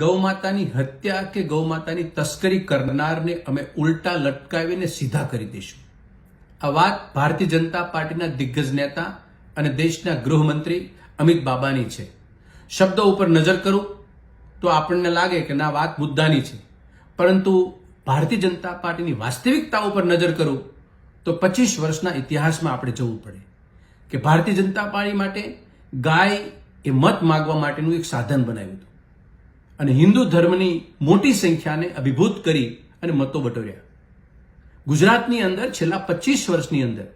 ગૌમાતાની હત્યા કે ગૌમાતાની તસ્કરી કરનારને અમે ઉલટા લટકાવીને સીધા કરી દઈશું. આ વાત ભારતીય જનતા પાર્ટીના દિગ્ગજ નેતા અને દેશના ગૃહમંત્રી અમિત બાબાની છે. શબ્દો ઉપર નજર કરું તો આપણને લાગે કે ના વાત મુદ્દાની છે, પરંતુ ભારતીય જનતા પાર્ટીની વાસ્તવિકતા ઉપર નજર કરું તો 25 વર્ષના ઇતિહાસમાં આપણે જવું પડે કે ભારતીય જનતા પાર્ટી માટે ગાય એ મત માગવા માટેનું એક સાધન બનાવ્યું હતું અને હિન્દુ ધર્મની મોટી સંખ્યાને અભિભૂત કરી અને મતો બટોર્યા. ગુજરાતની અંદર છેલ્લા 25 વર્ષની અંદર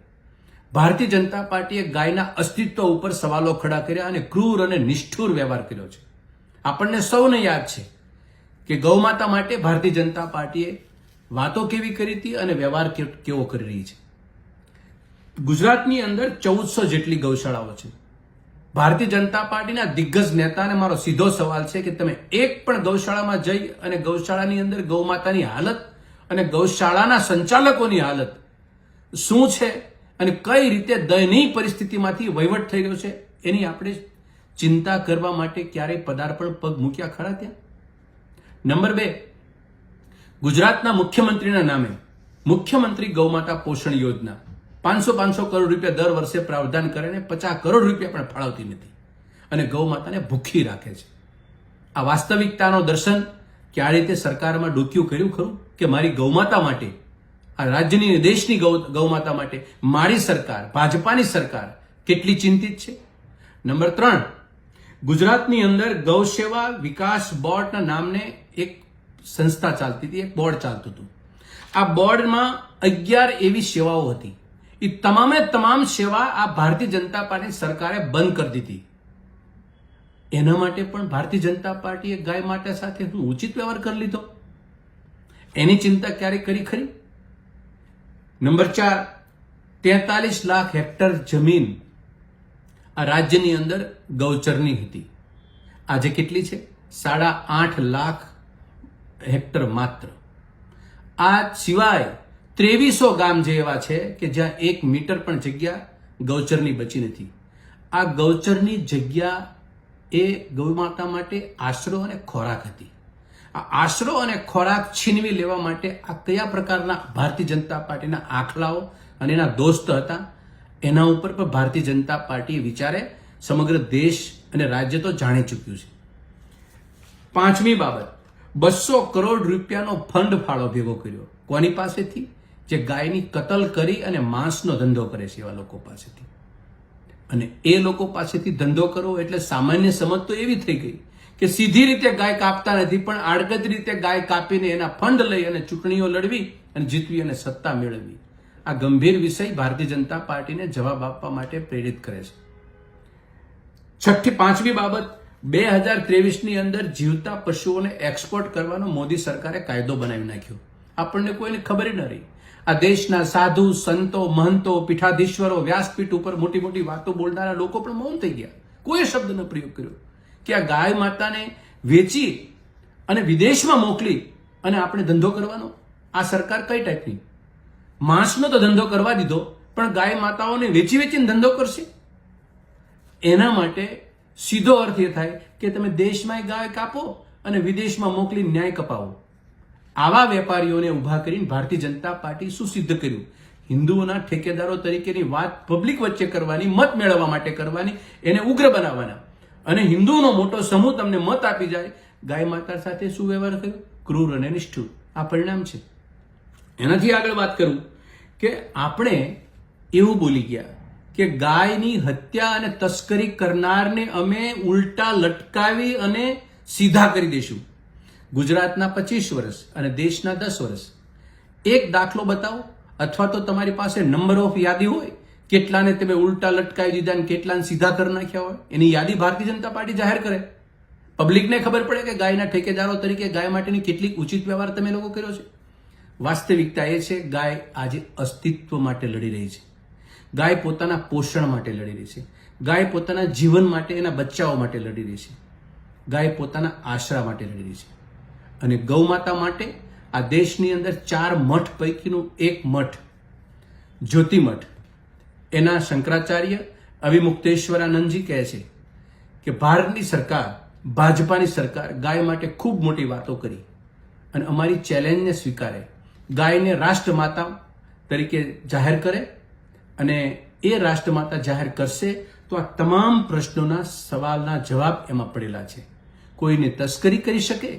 ભારતીય જનતા પાર્ટીએ ગાયના અસ્તિત્વ ઉપર સવાલો ખડા કર્યા અને ક્રૂર અને નિષ્ઠુર વ્યવહાર કર્યો છે. આપણને સૌને યાદ છે કે ગૌમાતા માટે ભારતીય જનતા પાર્ટીએ વાતો કેવી કરી હતી અને વ્યવહાર કેવો કરી રહી છે. ગુજરાતની અંદર 1400 જેટલી ગૌશાળાઓ છે. ભારતીય જનતા પાર્ટીના દિગ્ગજ નેતાને મારો સીધો સવાલ છે કે તમે એક પણ ગૌશાળામાં જઈ અને ગૌશાળાની અંદર ગૌમાતાની હાલત અને ગૌશાળાના સંચાલકોની હાલત શું છે અને કઈ રીતે દયનીય પરિસ્થિતિમાંથી વહીવટ થઈ રહ્યો છે એની આપણે ચિંતા કરવા માટે ક્યારેય પદાર્પણ પગ મૂક્યા ખરા ત્યાં? નંબર 2, ગુજરાતના મુખ્યમંત્રીના નામે મુખ્યમંત્રી ગૌમાતા પોષણ યોજના 500 કરોડ રૂપિયા દર વર્ષે પ્રાવધાન કરીને 50 કરોડ રૂપિયા પણ ફાળવતી નથી અને ગૌમાતાને ભૂખી રાખે છે. આ વાસ્તવિકતાનો દર્શન કે આ રીતે સરકારમાં ડૂક્યું કર્યું ખરું કે મારી ગૌમાતા માટે, આ રાજ્યની દેશની ગૌમાતા માટે મારી સરકાર, ભાજપાની સરકાર કેટલી ચિંતિત છે? નંબર 3, ગુજરાતની અંદર ગૌસેવા વિકાસ બોર્ડના નામને એક સંસ્થા ચાલતી હતી, એક બોર્ડ ચાલતું હતું. આ બોર્ડમાં 11 એવી સેવાઓ હતી. એ તમામે તમામ સેવા આ ભારતીય જનતા પાર્ટી સરકારે બંધ કરી દીધી. એના માટે પણ ભારતીય જનતા પાર્ટીએ ગાય માતા સાથે ઉચિત વ્યવહાર કરી લીધો? એની ચિંતા ક્યારે કરી ખરી? નંબર 4, 43 લાખ હેક્ટર જમીન આ રાજ્યની અંદર ગૌચરની હતી. આજે કેટલી છે? 8.5 લાખ હેક્ટર માત્ર. આ સિવાય 2300 ગામ જે એવા છે કે જ્યાં 1 મીટર પણ જગ્યા ગૌચરની બચી નથી. આ ગૌચરની જગ્યા એ ગૌમાતા માટે આશરો અને ખોરાક હતી. આ આશરો અને ખોરાક છીનવી લેવા માટે આ કયા પ્રકારના ભારતીય જનતા પાર્ટીના આખલાઓ અને એના દોસ્ત હતા, એના ઉપર પણ ભારતીય જનતા પાર્ટી વિચારે સમગ્ર દેશ અને રાજ્ય તો જાણી ચૂક્યું છે. 5મી બાબત, 200 કરોડ રૂપિયાનો ફંડ ફાળો ભેગો કર્યો. કોની પાસેથી? જે ગાયની કતલ કરી અને માંસનો ધંધો કરે છે એવા લોકો પાસેથી. અને એ લોકો પાસેથી ધંધો કરવો એટલે સામાન્ય સમજ તો એવી થઈ ગઈ કે સીધી રીતે ગાય કાપતા નથી, પણ આડકતરી રીતે ગાય કાપીને એના ફંડ લઈ અને ચૂંટણીઓ લડવી અને જીતવી અને સત્તા મેળવવી. આ ગંભીર વિષય ભારતીય જનતા પાર્ટીને જવાબ આપવા માટે પ્રેરિત કરે છે. 5મી બાબત, 2023ની અંદર જીવતા પશુઓને એક્સપોર્ટ કરવાનો મોદી સરકારે કાયદો બનાવી નાખ્યો. આપણને કોઈને ખબર ન રહી. આ દેશના સાધુ, સંતો, મહંતો, પીઠાધીશ્વરો, વ્યાસપીઠ ઉપર મોટી મોટી વાતો બોલનારા લોકો પણ મૌન થઈ ગયા. કોઈ શબ્દનો પ્રયોગ કર્યો કે આ ગાય માતાને વેચી અને વિદેશમાં મોકલી અને આપણે ધંધો કરવાનો? આ સરકાર કઈ ટાઈપની? માંસનો તો ધંધો કરવા દીધો, પણ ગાય માતાઓને વેચી વેચીને ધંધો કરશે? એના માટે સીધો અર્થ એ થાય કે તમે દેશમાં ગાય કાપો અને વિદેશમાં મોકલી ન્યાય કપાવો. આવા વેપારીઓને ઉભા કરીને ભારતીય જનતા પાર્ટી શું સિદ્ધ કર્યું? હિન્દુઓના ઠેકેદારો તરીકેની વાત પબ્લિક વચ્ચે કરવાની, મત મેળવવા માટે કરવાની, એને ઉગ્ર બનાવવાના. અને હિન્દુઓનો મોટો સમૂહ તમને મત આપી જાય, ગાય માતા સાથે શું વ્યવહાર કર્યો? ક્રૂર અને નિષ્ઠુર. આ પરિણામ છે. એનાથી આગળ વાત કરું કે આપણે એવું બોલી ગયા કે ગાયની હત્યા અને તસ્કરી કરનારને અમે ઉલટા લટકાવી અને સીધા કરી દઈશું. ગુજરાતના 25 વર્ષ અને દેશના 10 વર્ષ. એક દાખલો બતાવો, અથવા તો તમારી પાસે નંબર ઓફ યાદી હોય કેટલાને તમે ઉલટા લટકાવી દીધા અને કેટલાને સીધા કરી નાખ્યા હોય. એની યાદી ભારતીય જનતા પાર્ટી જાહેર કરે. પબ્લિકને ખબર પડે કે ગાયના ઠેકેદારો તરીકે ગાય માટેની કેટલીક ઉચિત વ્યવહાર તમે લોકો કર્યો છે. વાસ્તવિકતા એ છે, ગાય આજે અસ્તિત્વ માટે લડી રહી છે. ગાય પોતાના પોષણ માટે લડી રહી છે. ગાય પોતાના જીવન માટે, એના બચ્ચાઓ માટે લડી રહી છે. ગાય પોતાના આશરા માટે લડી રહી છે. અને ગૌમાતા માટે આ દેશની અંદર 4 મઠ પૈકીનું એક મઠ, જ્યોતિ મઠ, એના શંકરાચાર્ય અવિમુક્તેશ્વરાનંદજી કહે છે કે ભારતની સરકાર ભાજપાની સરકાર ગાય માટે ખૂબ મોટી વાતો કરી અને અમારી ચેલેન્જને સ્વીકારે, ગાયને રાષ્ટ્રમાતા તરીકે જાહેર કરે અને એ રાષ્ટ્રમાતા જાહેર કરશે તો આ તમામ પ્રશ્નોના સવાલના જવાબ એમાં પડેલા છે. કોઈને તસ્કરી કરી શકે,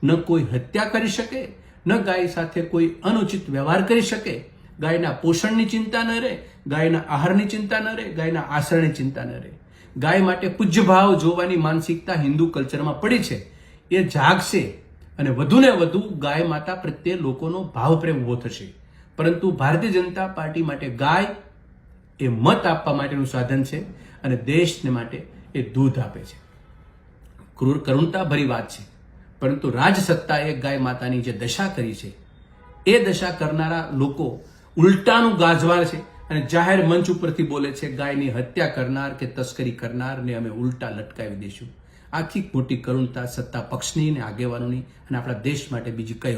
ન કોઈ હત્યા કરી શકે, ન ગાય સાથે કોઈ અનુચિત વ્યવહાર કરી શકે, ગાયના પોષણની ચિંતા ન રહે, ગાયના આહારની ચિંતા ન રહે, ગાયના આચરણની ચિંતા ન રહે. ગાય માટે પૂજ્યભાવ જોવાની માનસિકતા હિન્દુ કલ્ચરમાં પડી છે, એ જાગશે અને વધુને વધુ ગાય માતા પ્રત્યે લોકોનો ભાવ પ્રેમ ઉભો થશે. પરંતુ ભારતીય જનતા પાર્ટી માટે ગાય એ મત આપવા માટેનું સાધન છે અને દેશને માટે એ દૂધ આપે છે. કરુણતા ભરી વાત છે, પરંતુ રાજસત્તાએ ગાય માતાની જે દશા કરી છે એ દશા કરનારા લોકો ઉલટાનું ગાજવાર છે અને જાહેર મંચ ઉપરથી બોલે છે ગાયની હત્યા કરનાર કે તસ્કરી કરનારને અમે ઉલટા લટકાવી દઈશું. આખી મોટી કરુણતા સત્તા પક્ષની ને આગેવાનોની અને આપણા દેશ માટે બીજી કઈ